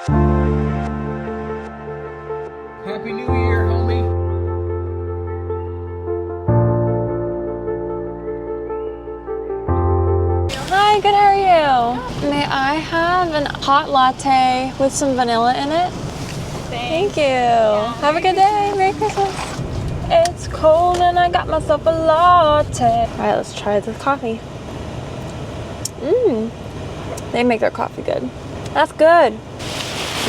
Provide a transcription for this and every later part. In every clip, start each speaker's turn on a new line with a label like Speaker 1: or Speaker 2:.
Speaker 1: Happy New Year, homie.
Speaker 2: Hi, good, how are you? May I have an hot latte with some vanilla in it? Thank you. Have a good day. Merry Christmas. It's cold and I got myself a latte. All right, let's try the coffee. They make their coffee good. That's good.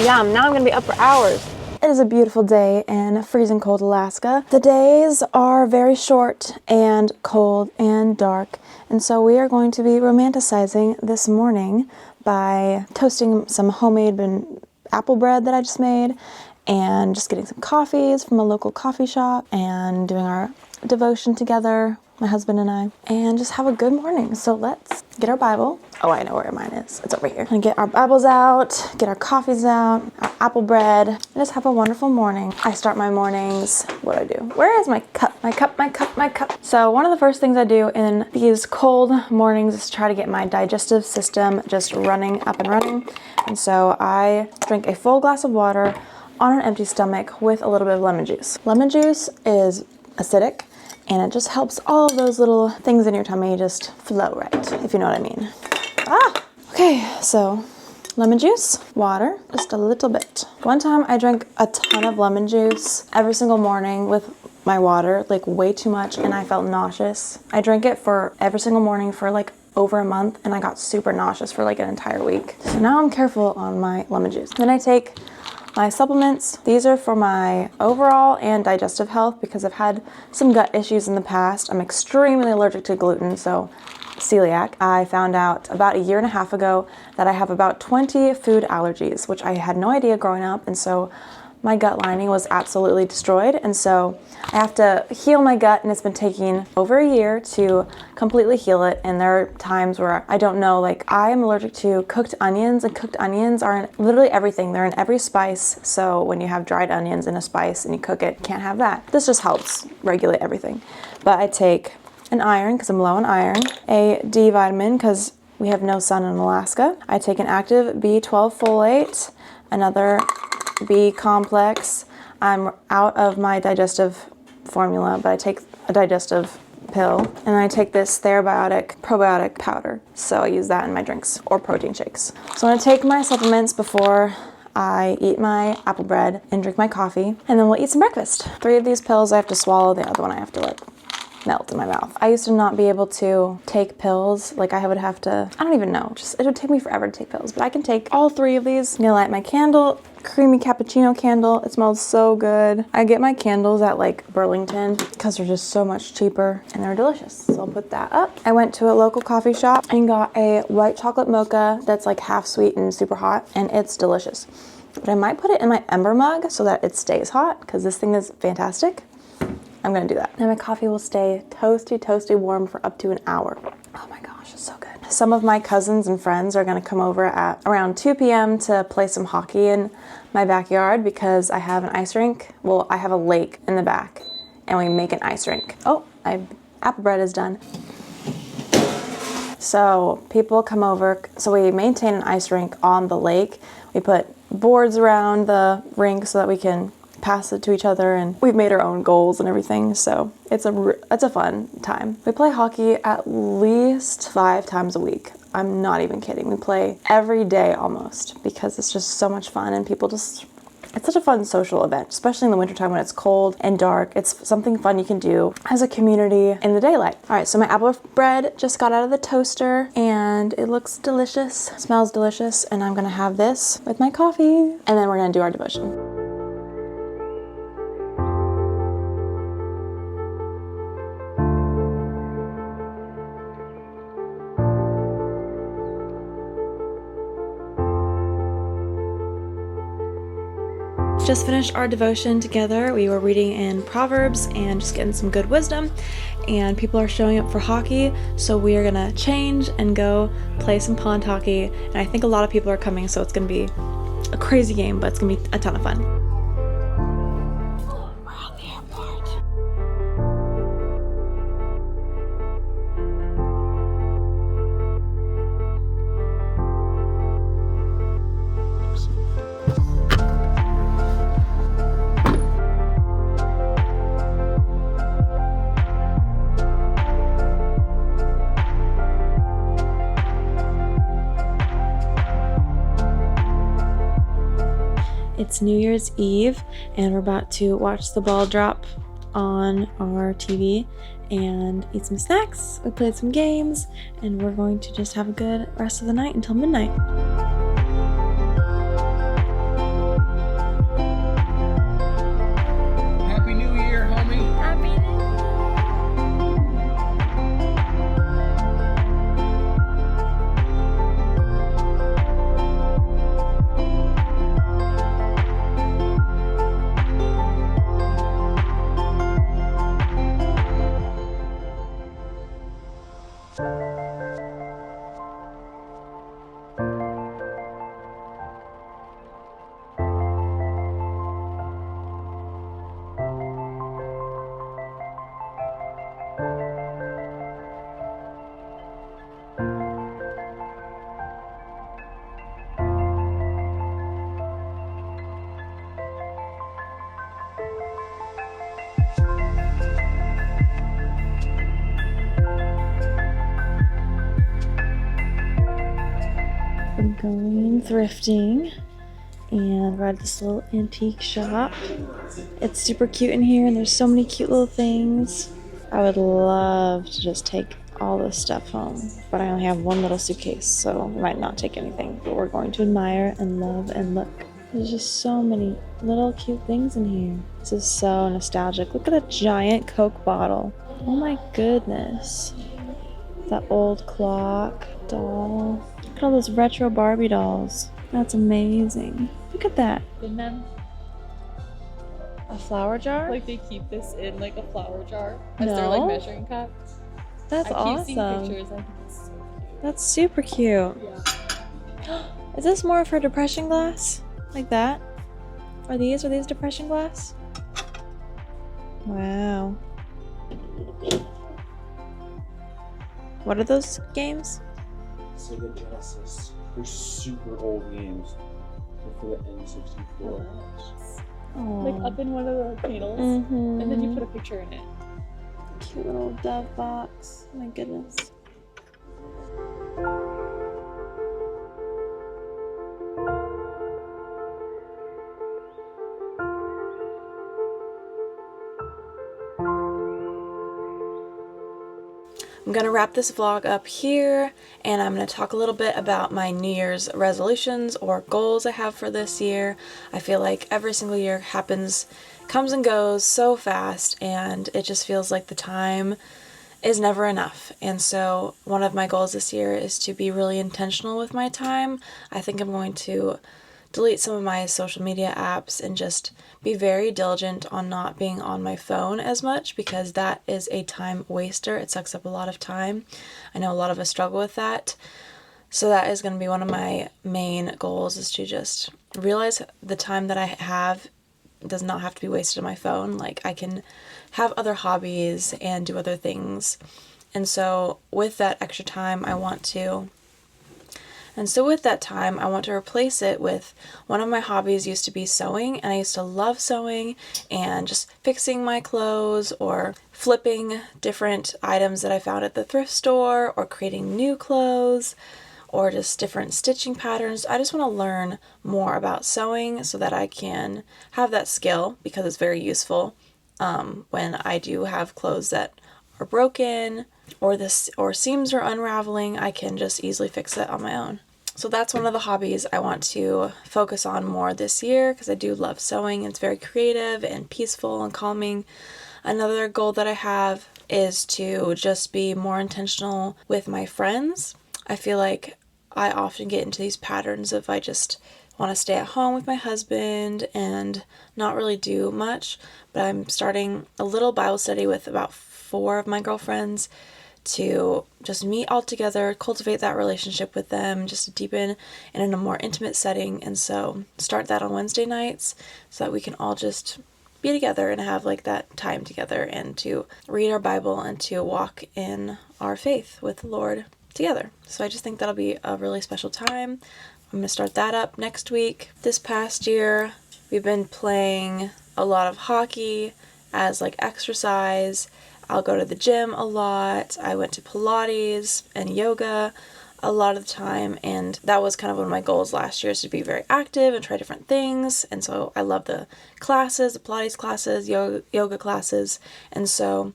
Speaker 2: Yum, now I'm gonna be up for hours. It is a beautiful day in freezing cold Alaska. The days are very short and cold and dark, and so we are going to be romanticizing this morning by toasting some homemade apple bread that I just made and just getting some coffees from a local coffee shop and doing our devotion together, my husband and I, and just have a good morning. So let's get our Bible. Oh, I know where mine is. It's over here. And get our Bibles out, get our coffees out, our apple bread, and just have a wonderful morning. I start my mornings, what do I do? Where is my cup? My cup, my cup, my cup. So one of the first things I do in these cold mornings is try to get my digestive system just running, up and running. And so I drink a full glass of water on an empty stomach with a little bit of lemon juice. Lemon juice is acidic, and it just helps all of those little things in your tummy just flow right, if you know what I mean. Okay, so lemon juice, water, just a little bit. One time I drank a ton of lemon juice every single morning with my water, like way too much, and I felt nauseous. I drank it for every single morning for like over a month, and I got super nauseous for like an entire week. So now I'm careful on my lemon juice. Then I take my supplements. These are for my overall and digestive health because I've had some gut issues in the past. I'm extremely allergic to gluten, so celiac. I found out about a year and a half ago that I have about 20 food allergies, which I had no idea growing up, and so my gut lining was absolutely destroyed, and so I have to heal my gut, and it's been taking over a year to completely heal it. And there are times where I don't know, like I am allergic to cooked onions, and cooked onions are in literally everything. They're in every spice, so when you have dried onions in a spice and you cook it, you can't have that. This just helps regulate everything. But I take an iron because I'm low on iron, a D vitamin because we have no sun in Alaska. I take an active B12 folate, another B complex. I'm out of my digestive formula, but I take a digestive pill, and I take this Therabiotic probiotic powder. So I use that in my drinks or protein shakes. So I'm gonna take my supplements before I eat my apple bread and drink my coffee, and then we'll eat some breakfast. 3 of these pills I have to swallow, the other one I have to like melt in my mouth. I used to not be able to take pills. Like I would have to, I don't even know, just it would take me forever to take pills, but I can take all 3 of these. I'm gonna light my candle, creamy cappuccino candle. It smells so good. I get my candles at like Burlington because they're just so much cheaper and they're delicious. So I'll put that up. I went to a local coffee shop and got a white chocolate mocha that's like half sweet and super hot, and it's delicious. But I might put it in my Ember mug so that it stays hot because this thing is fantastic. I'm gonna do that. And my coffee will stay toasty, toasty warm for up to an hour. Oh my gosh, it's so good. Some of my cousins and friends are gonna come over at around 2 p.m. to play some hockey in my backyard because I have an ice rink. Well, I have a lake in the back and we make an ice rink. Oh, apple bread is done. So people come over, so we maintain an ice rink on the lake. We put boards around the rink so that we can pass it to each other, and we've made our own goals and everything, so it's a fun time. We play hockey at least 5 times a week. I'm not even kidding. We play every day almost because it's just so much fun, and it's such a fun social event, especially in the wintertime when it's cold and dark. It's something fun you can do as a community in the daylight. All right, so my apple bread just got out of the toaster and it looks delicious, smells delicious, and I'm gonna have this with my coffee, and then we're gonna do our devotion. Just finished our devotion together. We were reading in Proverbs and just getting some good wisdom, and people are showing up for hockey, so we are gonna change and go play some pond hockey, and I think a lot of people are coming, so it's gonna be a crazy game, but it's gonna be a ton of fun. We're at the airport. It's New Year's Eve, and we're about to watch the ball drop on our TV and eat some snacks. We played some games, and we're going to just have a good rest of the night until midnight.
Speaker 1: Happy New Year, homie.
Speaker 2: Happy New Year. I'm going thrifting and we're at this little antique shop. It's super cute in here and there's so many cute little things. I would love to just take all this stuff home, but I only have one little suitcase, so I might not take anything, but we're going to admire and love and look. There's just so many little cute things in here. This is so nostalgic. Look at a giant Coke bottle. Oh my goodness. That old clock doll. Look at all those retro Barbie dolls. That's amazing. Look at that.
Speaker 3: And then,
Speaker 2: A flower jar?
Speaker 3: like, they keep this in like a flower jar as
Speaker 2: No.
Speaker 3: their like measuring cup.
Speaker 2: That's
Speaker 3: I keep seeing
Speaker 2: awesome.
Speaker 3: pictures. I think it's so cute.
Speaker 2: That's super cute.
Speaker 3: Yeah.
Speaker 2: Is this more for depression glass? Like that? Are these depression glass? Wow. What are those games?
Speaker 1: Sega Genesis. They're super old games. They're for the N64.
Speaker 3: Like up in one of the panels,
Speaker 2: Mm-hmm.
Speaker 3: and then you put a picture in it.
Speaker 2: Cute little dove box. Oh my goodness. I'm gonna wrap this vlog up here, and I'm gonna talk a little bit about my New Year's resolutions or goals I have for this year. I feel like every single year comes and goes so fast, and it just feels like the time is never enough. And so one of my goals this year is to be really intentional with my time. I think I'm going to delete some of my social media apps and just be very diligent on not being on my phone as much, because that is a time waster. It sucks up a lot of time. I know a lot of us struggle with that. So that is going to be one of my main goals, is to just realize the time that I have does not have to be wasted on my phone. Like, I can have other hobbies and do other things. And so with that extra time, I want to replace it with one of my hobbies. Used to be sewing, and I used to love sewing and just fixing my clothes or flipping different items that I found at the thrift store, or creating new clothes, or just different stitching patterns. I just want to learn more about sewing so that I can have that skill, because it's very useful when I do have clothes that are broken or seams are unraveling. I can just easily fix it on my own. So that's one of the hobbies I want to focus on more this year, because I do love sewing. It's very creative and peaceful and calming. Another goal that I have is to just be more intentional with my friends. I feel like I often get into these patterns of I just want to stay at home with my husband and not really do much, but I'm starting a little Bible study with about 4 of my girlfriends to just meet all together, cultivate that relationship with them, just to deepen and in a more intimate setting. And so start that on Wednesday nights so that we can all just be together and have like that time together, and to read our Bible and to walk in our faith with the Lord together. So I just think that'll be a really special time. I'm going to start that up next week. This past year, we've been playing a lot of hockey as like exercise. I'll go to the gym a lot. I went to Pilates and yoga a lot of the time, and that was kind of one of my goals last year, is to be very active and try different things. And so I love the classes, the Pilates classes, yoga classes, and so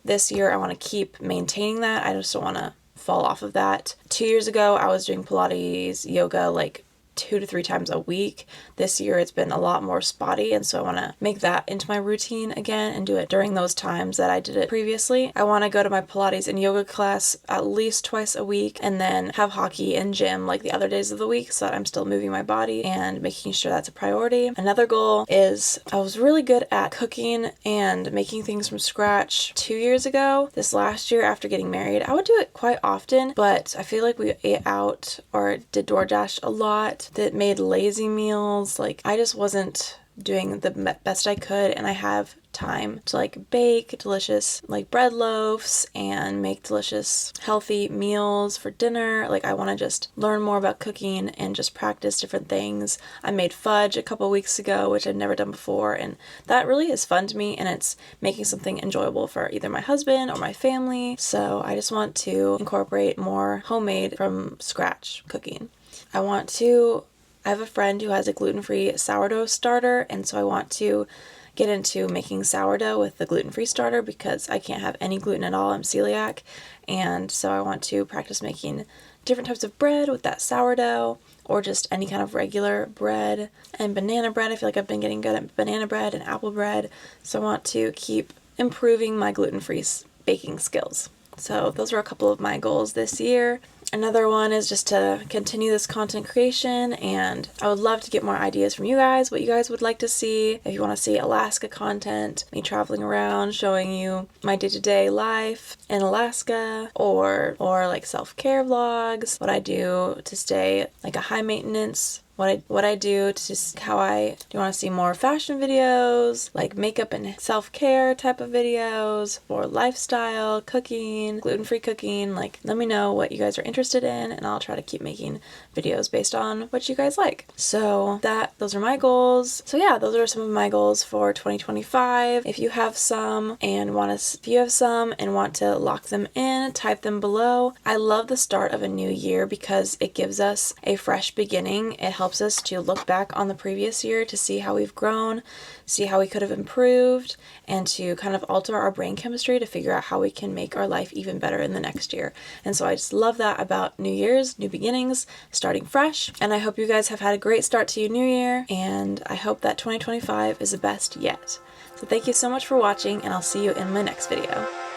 Speaker 2: this year I want to keep maintaining that. I just don't want to fall off of that. 2 years ago I was doing Pilates, yoga like 2 to 3 times a week. This year it's been a lot more spotty, and so I want to make that into my routine again and do it during those times that I did it previously. I want to go to my Pilates and yoga class at least twice a week, and then have hockey and gym like the other days of the week, so that I'm still moving my body and making sure that's a priority. Another goal is, I was really good at cooking and making things from scratch 2 years ago. This last year after getting married, I would do it quite often, but I feel like we ate out or did DoorDash a lot, that made lazy meals. Like, I just wasn't doing the best I could, and I have time to like bake delicious like bread loaves and make delicious healthy meals for dinner. Like, I want to just learn more about cooking and just practice different things. I made fudge a couple weeks ago, which I've never done before, and that really is fun to me, and it's making something enjoyable for either my husband or my family. So I just want to incorporate more homemade from scratch cooking. I have a friend who has a gluten-free sourdough starter, and so I want to get into making sourdough with the gluten-free starter because I can't have any gluten at all. I'm celiac, and so I want to practice making different types of bread with that sourdough, or just any kind of regular bread. And banana bread, I feel like I've been getting good at banana bread and apple bread, so I want to keep improving my gluten-free baking skills. So those are a couple of my goals this year. Another one is just to continue this content creation, and I would love to get more ideas from you guys, what you guys would like to see. If you want to see Alaska content, me traveling around, showing you my day-to-day life in Alaska, or like self-care vlogs, what I do to stay like a high maintenance, what I do to just do you want to see more fashion videos, like makeup and self-care type of videos, or lifestyle, cooking, gluten-free cooking. Like, let me know what you guys are interested in, and I'll try to keep making videos based on what you guys like. So those are my goals. So yeah, those are some of my goals for 2025. If you have some and want to lock them in, type them below. I love the start of a new year because it gives us a fresh beginning. It helps us to look back on the previous year to see how we've grown, see how we could have improved, and to kind of alter our brain chemistry to figure out how we can make our life even better in the next year. And so I just love that about New Year's, new beginnings, starting fresh. And I hope you guys have had a great start to your new year, and I hope that 2025 is the best yet. So thank you so much for watching, and I'll see you in my next video.